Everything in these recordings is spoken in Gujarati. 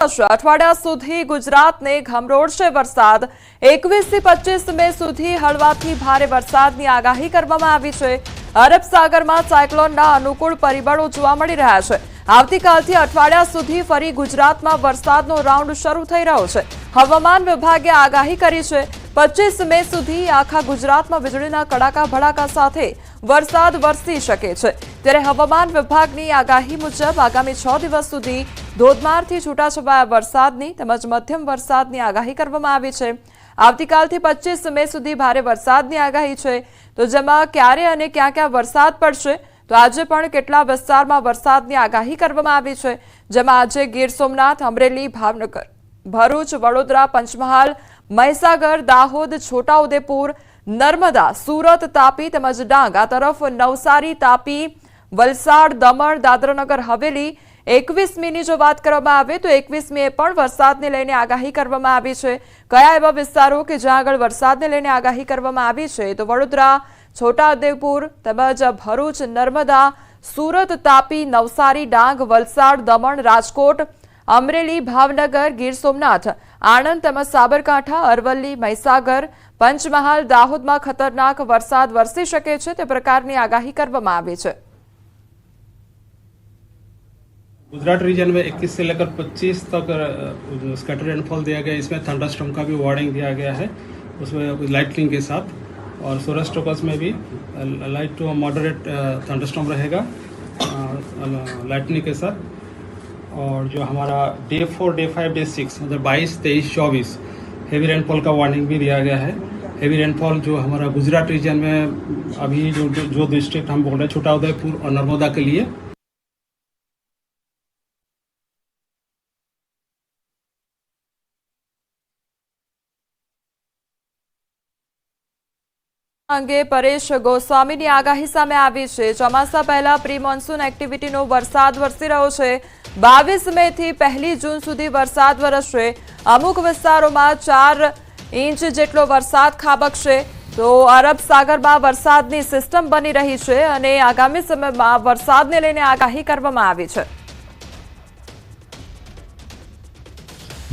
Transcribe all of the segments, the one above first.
અઠવાડિયા સુધી ગુજરાતને ઘમરોળશે વરસાદ। 21 થી 25 મે સુધી હળવાથી ભારે વરસાદની આગાહી કરવામાં આવી છે। અરબ સાગરમાં સાયક્લોનના અનુકૂળ પરિબળો જોવા મળી રહ્યા છે। આવતીકાલથી અઠવાડિયા સુધી ફરી ગુજરાતમાં વરસાદનો રાઉન્ડ શરૂ થઈ રહ્યો છે। હવામાન વિભાગે આગાહી કરી છે 25 મે સુધી આખા ગુજરાતમાં વીજળીના કડાકા ભડાકા સાથે વરસાદ વરસી શકે છે। ત્યારે હવામાન વિભાગની આગાહી મુજબ આગામી 6 દિવસ સુધી ધોધમારથી છૂટાછવાયા વરસાદની તેમજ મધ્યમ વરસાદની આગાહી કરવામાં આવી છે। આવતીકાલથી 25 મે સુધી ભારે વરસાદની આગાહી છે। તો જેમાં ક્યારે અને ક્યાં ક્યાં વરસાદ પડશે તો આજે પણ કેટલા વિસ્તારમાં વરસાદની આગાહી કરવામાં આવી છે। જેમાં આજે ગીર સોમનાથ, અમરેલી, ભાવનગર, ભરૂચ, વડોદરા, પંચમહાલ, મહીસાગર, દાહોદ, છોટાઉદેપુર, નર્મદા, સુરત, તાપી તેમજ ડાંગ આ તરફ નવસારી, તાપી, વલસાડ, દમણ, દાદરાનગર હવેલી 21મીની જો વાત કરવામાં આવે તો 21મીએ પણ વરસાદને લઈને આગાહી કરવામાં આવી છે। કયા એવા વિસ્તારો કે જ્યાં આગળ વરસાદને લઈને આગાહી કરવામાં આવી છે તો વડોદરા, છોટાઉદેપુર તેમજ ભરૂચ, નર્મદા, સુરત, તાપી, નવસારી, ડાંગ, વલસાડ, દમણ, રાજકોટ, અમરેલી, ભાવનગર, ગીર સોમનાથ, આણંદ તેમજ સાબરકાંઠા, અરવલ્લી, મહીસાગર, પંચમહાલ, દાહોદમાં ખતરનાક વરસાદ વરસી શકે છે તે પ્રકારની આગાહી કરવામાં આવી છે। गुजरात रीजन में 21 से लेकर 25 तक स्कैटर रेनफॉल दिया गया है। इसमें थंडरस्टॉर्म का भी वार्निंग दिया गया है, उसमें लाइटनिंग के साथ। और सौराष्ट्र कोस्ट में भी लाइट टू मॉडरेट थंडरस्टॉर्म रहेगा लाइटनिंग के साथ। और जो हमारा डे 4, डे 5, डे 6 मतलब 22, 23, 24 हेवी रेनफॉल का वार्निंग भी दिया गया है। हेवी रेनफॉल जो हमारा गुजरात रीजन में अभी जो डिस्ट्रिक्ट हम बोल रहे हैं छोटाउदेपुर और नर्मदा के लिए અંગે પરેશ ગોસ્વામીની આગાહી સામે આવી છે। ચોમાસા પહેલા પ્રી મોન્સૂન એક્ટિવિટીનો વરસાદ વરસી રહ્યો છે। 22 મે થી 1 જૂન સુધી વરસાદ વરસશે। અમુક વિસ્તારોમાં 4 ઇંચ જેટલો વરસાદ ખાબકશે। તો અરબ સાગરમાં વરસાદની સિસ્ટમ બની રહી છે અને આગામી સમયમાં વરસાદને લઈને આગાહી કરવામાં આવી છે।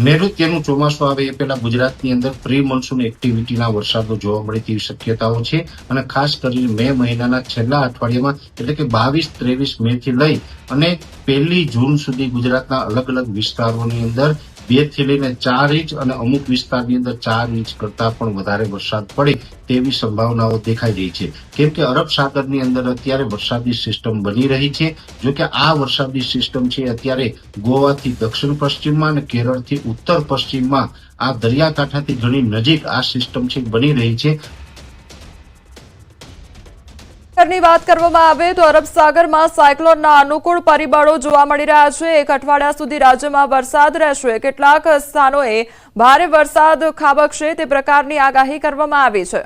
નૈઋત્યનું ચોમાસું આવે એ પહેલા ગુજરાતની અંદર પ્રી મોન્સૂન એક્ટિવિટીના વરસાદો જોવા મળે તેવી શક્યતાઓ છે અને ખાસ કરીને મે મહિનાના છેલ્લા અઠવાડિયામાં એટલે કે 22-23 મે થી લઈ અને 1 જૂન સુધી ગુજરાતના અલગ અલગ વિસ્તારોની અંદર 2 થી લઈને 4 ઇંચ અને અમુક વિસ્તારની અંદર 4 ઇંચ કરતા પણ વધારે વરસાદ પડે તેવી સંભાવનાઓ દેખાઈ રહી છે। કેમ કે અરબ સાગરની અંદર અત્યારે વરસાદી સિસ્ટમ બની રહી છે। જો કે આ વરસાદી સિસ્ટમ છે અત્યારે ગોવાથી દક્ષિણ પશ્ચિમમાં અને કેરળથી ઉત્તર પશ્ચિમમાં આ દરિયાકાંઠાથી ઘણી નજીક આ સિસ્ટમ છે બની રહી છે। ની વાત કરવામાં આવે તો અરબ સાગરમાં સાયક્લોનના અનુકૂળ પરિબળો જોવા મળી રહ્યા છે। એક અઠવાડિયા સુધી રાજ્યમાં વરસાદ રહેશે। કેટલાક સ્થાનોએ ભારે વરસાદ ખાબકશે તે પ્રકારની આગાહી કરવામાં આવી છે।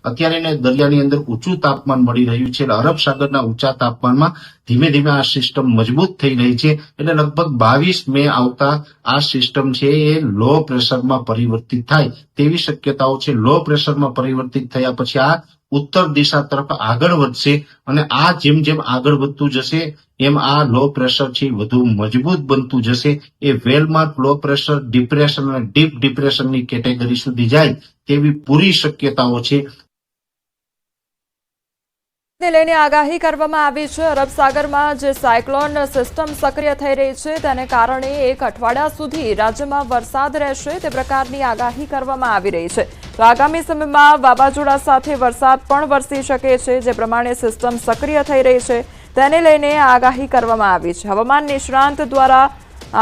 અત્યારે દરિયાની અંદર ઊંચું તાપમાન મળી રહ્યું છે। અરબ સાગરના ઊંચા તાપમાનમાં ધીમે ધીમે આ સિસ્ટમ મજબૂત થઈ રહી છે। એટલે લગભગ 22 મે આવતા આ સિસ્ટમ છે એ લો પ્રેશરમાં પરિવર્તિત થાય તેવી શક્યતાઓ છે। લો પ્રેશરમાં પરિવર્તિત થયા પછી આ ઉત્તર દિશા તરફ આગળ વધશે અને આ જેમ જેમ આગળ વધતું જશે એમ આ લો પ્રેશર છે વધુ મજબૂત બનતું જશે। એ વેલમાર્ક લો પ્રેશર, ડિપ્રેશન અને ડીપ ડિપ્રેશનની કેટેગરી સુધી જાય તેવી પૂરી શક્યતાઓ છે। ને લઈને આગાહી કરવામાં આવી છે। અરબ સાગરમાં જે સાયક્લોન સિસ્ટમ સક્રિય થઈ રહી છે તેને કારણે એક અઠવાડિયા સુધી રાજ્યમાં વરસાદ રહેશે તે પ્રકારની આગાહી કરવામાં આવી રહી છે। તો આગામી સમયમાં વાવાઝોડા સાથે વરસાદ પણ વરસી શકે છે। જે પ્રમાણે સિસ્ટમ સક્રિય થઈ રહી છે તેને લઈને આગાહી કરવામાં આવી છે। હવામાન નિષ્ણાંત દ્વારા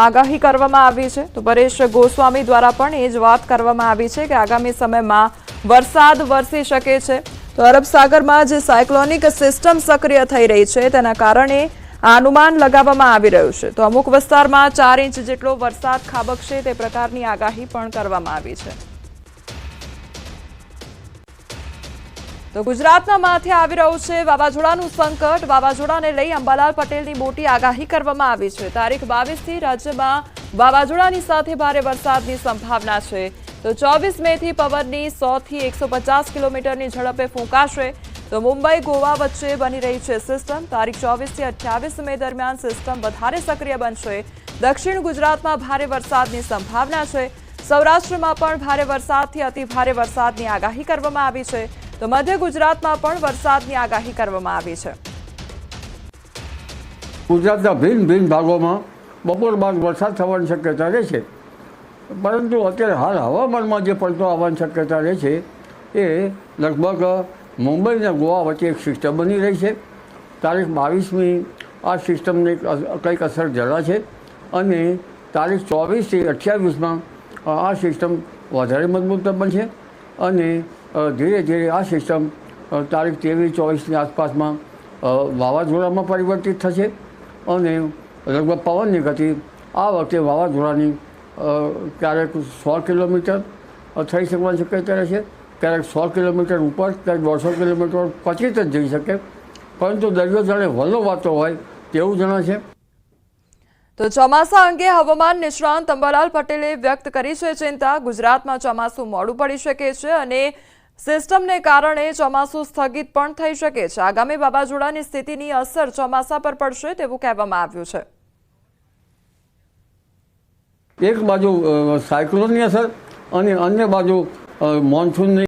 આગાહી કરવામાં આવી છે। તો પરેશ ગોસ્વામી દ્વારા પણ એ જ વાત કરવામાં આવી છે કે આગામી સમયમાં વરસાદ વરસી શકે છે। તો અરબ સાગરમાં જે સાયક્લોનિક સિસ્ટમ સક્રિય થઈ રહી છે તેના કારણે અનુમાન લગાવવામાં આવી રહ્યું છે। તો અમુક વિસ્તારમાં 4 ઇંચ જેટલો વરસાદ ખાબકશે તે પ્રકારની આગાહી પણ કરવામાં આવી છે। તો ગુજરાતના માથે આવી રહ્યું છે વાવાઝોડાનું સંકટ। વાવાઝોડાને લઈ અંબાલાલ પટેલની મોટી આગાહી કરવામાં આવી છે। તારીખ 22 થી રાજ્યમાં વાવાઝોડાની સાથે ભારે વરસાદની સંભાવના છે। તો 24 મે થી પવનની 100 થી 150 કિલોમીટરની ઝડપે ફૂંકાશે। તો મુંબઈ ગોવા વચ્ચે બની રહી છે સિસ્ટમ. તારીખ 24 થી 28 મે દરમિયાન સિસ્ટમ વધારે સક્રિય બનશે. દક્ષિણ ગુજરાતમાં ભારે વરસાદની સંભાવના છે. સૌરાષ્ટ્રમાં પણ ભારે વરસાદથી અતિ ભારે વરસાદની આગાહી કરવામાં આવી છે. તો મધ્ય ગુજરાતમાં પણ વરસાદની આગાહી કરવામાં આવી છે. ગુજરાતના ભિન્ન ભિન્ન ભાગોમાં બપોર બાદ વરસાદ થવાની શક્યતા રહે છે, પરંતુ અત્યારે હાલ હવામાનમાં જે પલટો આવવાની શક્યતા રહે છે એ લગભગ મુંબઈ અને ગોવા વચ્ચે એક સિસ્ટમ બની રહી છે. તારીખ 22મી આ સિસ્ટમને કંઈક અસર જરા છે અને તારીખ 24 થી 28માં આ સિસ્ટમ વધારે મજબૂત બનશે અને ધીરે ધીરે આ સિસ્ટમ તારીખ 23-24ની આસપાસમાં વાવાઝોડામાં પરિવર્તિત થશે અને લગભગ પવનની ગતિ આ વખતે વાવાઝોડાની ક્યારેક 100 કિલોમીટર થઈ શકવાની શક્યતા રહેશે, ક્યારેક 100 કિલોમીટર ઉપર, ક્યારેક 150 કિલોમીટર પચીસ જ જઈ શકે, પરંતુ દરિયો જાણે વલોવાતો હોય તેવું જણાશે. તો ચોમાસા અંગે હવામાન નિષ્ણાંત અંબાલાલ પટેલે વ્યક્ત કરી છે ચિંતા. ગુજરાતમાં ચોમાસું મોડું પડી શકે છે અને સિસ્ટમને કારણે ચોમાસું સ્થગિત પણ થઈ શકે છે. આગામી વાવાઝોડાની સ્થિતિની અસર ચોમાસા પર પડશે તેવું કહેવામાં આવ્યું છે. એક બાજુ સાયક્લોનની અસર અને અન્ય બાજુ મોન્સૂનની